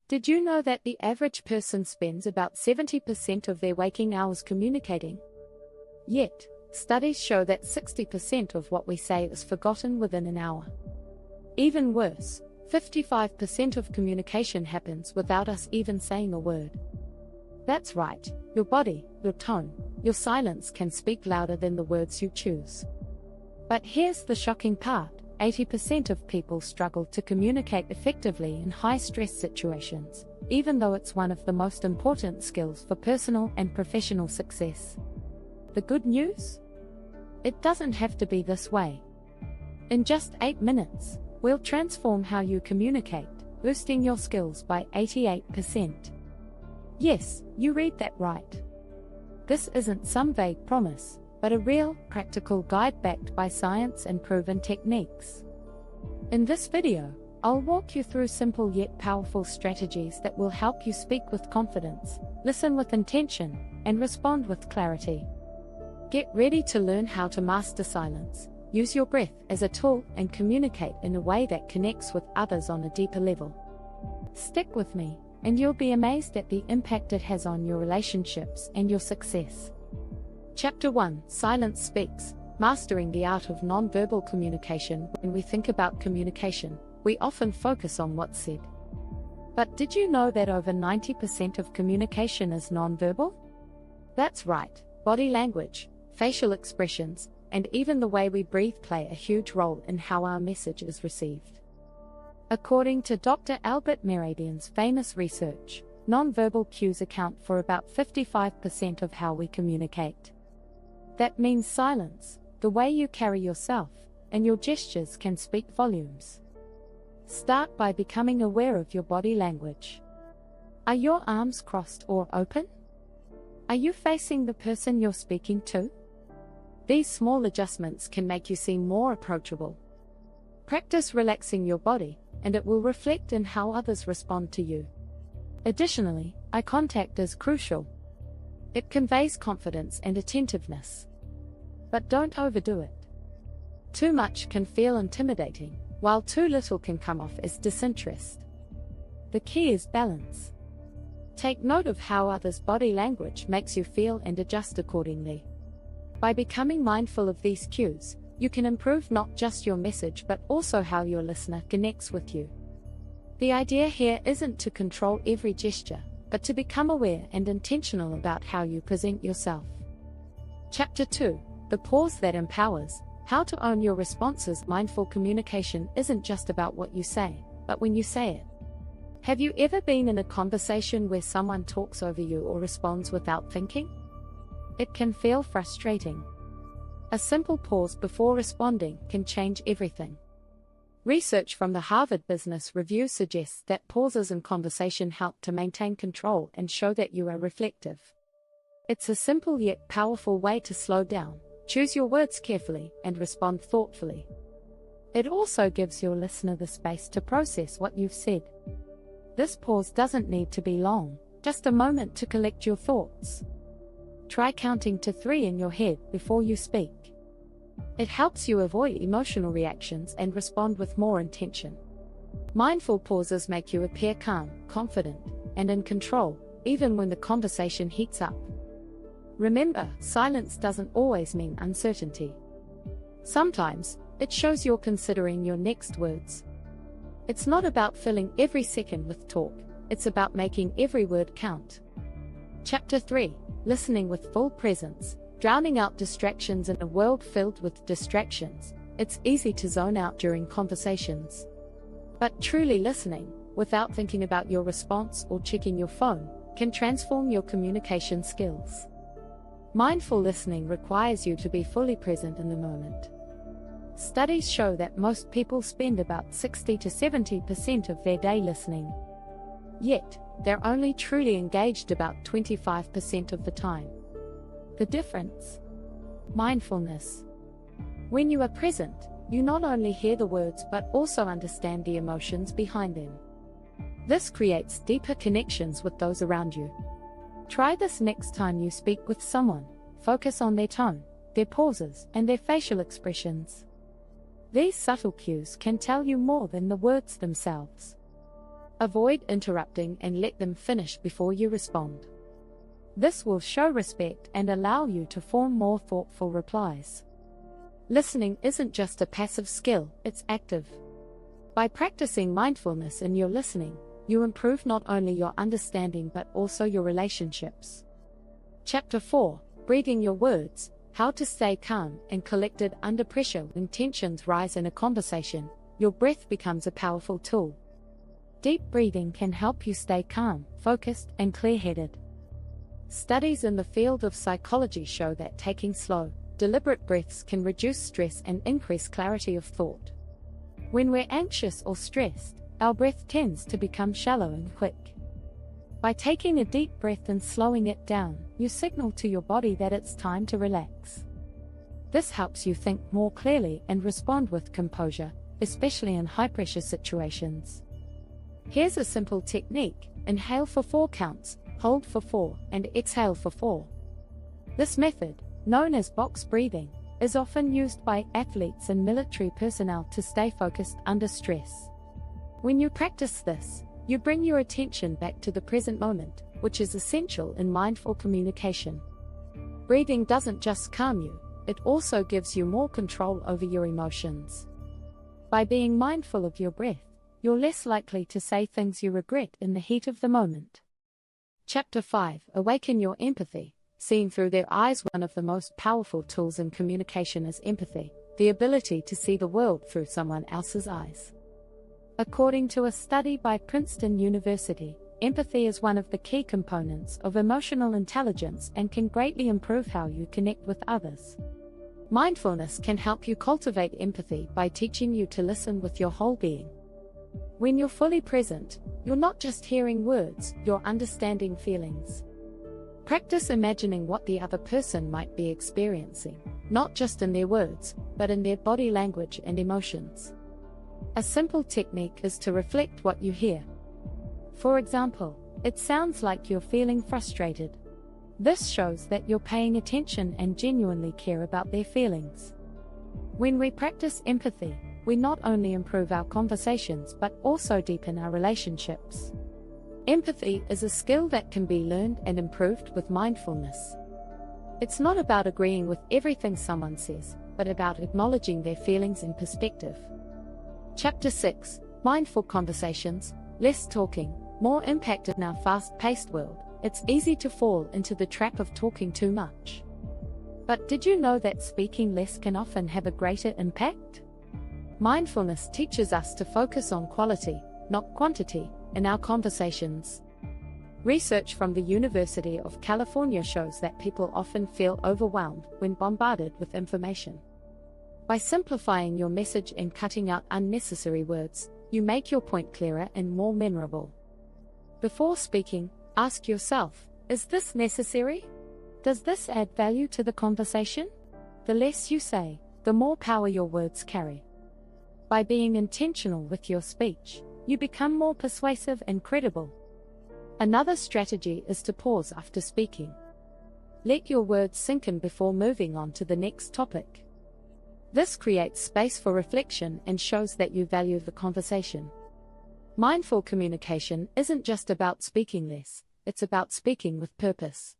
Did you know that the average person spends about 70% of their waking hours communicating? Yet, studies show that 60% of what we say is forgotten within an hour. Even worse, 55% of communication happens without us even saying a word. That's right, your body, your tone, your silence can speak louder than the words you choose. But here's the shocking part. 80% of people struggle to communicate effectively in high-stress situations, even though it's one of the most important skills for personal and professional success. The good news? It doesn't have to be this way. In just 8 minutes, we'll transform how you communicate, boosting your skills by 88%. Yes, you read that right. This isn't some vague promise, but a real, practical guide backed by science and proven techniques. In this video, I'll walk you through simple yet powerful strategies that will help you speak with confidence, listen with intention, and respond with clarity. Get ready to learn how to master silence, use your breath as a tool, and communicate in a way that connects with others on a deeper level. Stick with me, and you'll be amazed at the impact it has on your relationships and your success. Chapter 1: Silence Speaks, Mastering the Art of Nonverbal Communication. When we think about communication, we often focus on what's said. But did you know that over 90% of communication is nonverbal? That's right, body language, facial expressions, and even the way we breathe play a huge role in how our message is received. According to Dr. Albert Mehrabian's famous research, nonverbal cues account for about 55% of how we communicate. That means silence, the way you carry yourself, and your gestures can speak volumes. Start by becoming aware of your body language. Are your arms crossed or open? Are you facing the person you're speaking to? These small adjustments can make you seem more approachable. Practice relaxing your body, and it will reflect in how others respond to you. Additionally, eye contact is crucial. It conveys confidence and attentiveness. But don't overdo it. Too much can feel intimidating, while too little can come off as disinterest. The key is balance. Take note of how others' body language makes you feel and adjust accordingly. By becoming mindful of these cues, you can improve not just your message but also how your listener connects with you. The idea here isn't to control every gesture, but to become aware and intentional about how you present yourself. Chapter 2: The Pause That Empowers, How to Own Your Responses. Mindful communication isn't just about what you say, but when you say it. Have you ever been in a conversation where someone talks over you or responds without thinking? It can feel frustrating. A simple pause before responding can change everything. Research from the Harvard Business Review suggests that pauses in conversation help to maintain control and show that you are reflective. It's a simple yet powerful way to slow down, choose your words carefully, and respond thoughtfully. It also gives your listener the space to process what you've said. This pause doesn't need to be long, just a moment to collect your thoughts. Try counting to 3 in your head before you speak. It helps you avoid emotional reactions and respond with more intention. Mindful pauses make you appear calm, confident, and in control, even when the conversation heats up. Remember, silence doesn't always mean uncertainty. Sometimes, it shows you're considering your next words. It's not about filling every second with talk, it's about making every word count. Chapter 3: Listening with Full Presence, Drowning Out Distractions. In a world filled with distractions, it's easy to zone out during conversations. But truly listening, without thinking about your response or checking your phone, can transform your communication skills. Mindful listening requires you to be fully present in the moment. Studies show that most people spend about 60 to 70% of their day listening. Yet, they're only truly engaged about 25% of the time. The difference? Mindfulness. When you are present, you not only hear the words but also understand the emotions behind them. This creates deeper connections with those around you. Try this next time you speak with someone. Focus on their tone, their pauses, and their facial expressions. These subtle cues can tell you more than the words themselves. Avoid interrupting and let them finish before you respond. This will show respect and allow you to form more thoughtful replies. Listening isn't just a passive skill, it's active. By practicing mindfulness in your listening, you improve not only your understanding but also your relationships. Chapter 4: Breathing your words, how to stay calm and collected under pressure when tensions rise in a conversation. Your breath becomes a powerful tool. Deep breathing can help you stay calm, focused, and clear-headed. Studies in the field of psychology show that taking slow, deliberate breaths can reduce stress and increase clarity of thought. When we're anxious or stressed, our breath tends to become shallow and quick. By taking a deep breath and slowing it down, you signal to your body that it's time to relax. This helps you think more clearly and respond with composure, especially in high-pressure situations. Here's a simple technique: inhale for 4 counts, hold for 4, and exhale for 4. This method, known as box breathing, is often used by athletes and military personnel to stay focused under stress. When you practice this, you bring your attention back to the present moment, which is essential in mindful communication. Breathing doesn't just calm you, it also gives you more control over your emotions. By being mindful of your breath, you're less likely to say things you regret in the heat of the moment. Chapter 5: Awaken your empathy. Seeing through their eyes. One of the most powerful tools in communication is empathy, the ability to see the world through someone else's eyes. According to a study by Princeton University, empathy is one of the key components of emotional intelligence and can greatly improve how you connect with others. Mindfulness can help you cultivate empathy by teaching you to listen with your whole being. When you're fully present, you're not just hearing words, you're understanding feelings. Practice imagining what the other person might be experiencing, not just in their words, but in their body language and emotions. A simple technique is to reflect what you hear. For example, it sounds like you're feeling frustrated. This shows that you're paying attention and genuinely care about their feelings. When we practice empathy, we not only improve our conversations but also deepen our relationships. Empathy is a skill that can be learned and improved with mindfulness. It's not about agreeing with everything someone says, but about acknowledging their feelings and perspective. Chapter 6: Mindful Conversations, Less Talking, More Impact. In our fast-paced world, it's easy to fall into the trap of talking too much. But did you know that speaking less can often have a greater impact? Mindfulness teaches us to focus on quality, not quantity, in our conversations. Research from the University of California shows that people often feel overwhelmed when bombarded with information. By simplifying your message and cutting out unnecessary words, you make your point clearer and more memorable. Before speaking, ask yourself, is this necessary? Does this add value to the conversation? The less you say, the more power your words carry. By being intentional with your speech, you become more persuasive and credible. Another strategy is to pause after speaking. Let your words sink in before moving on to the next topic. This creates space for reflection and shows that you value the conversation. Mindful communication isn't just about speaking less, it's about speaking with purpose.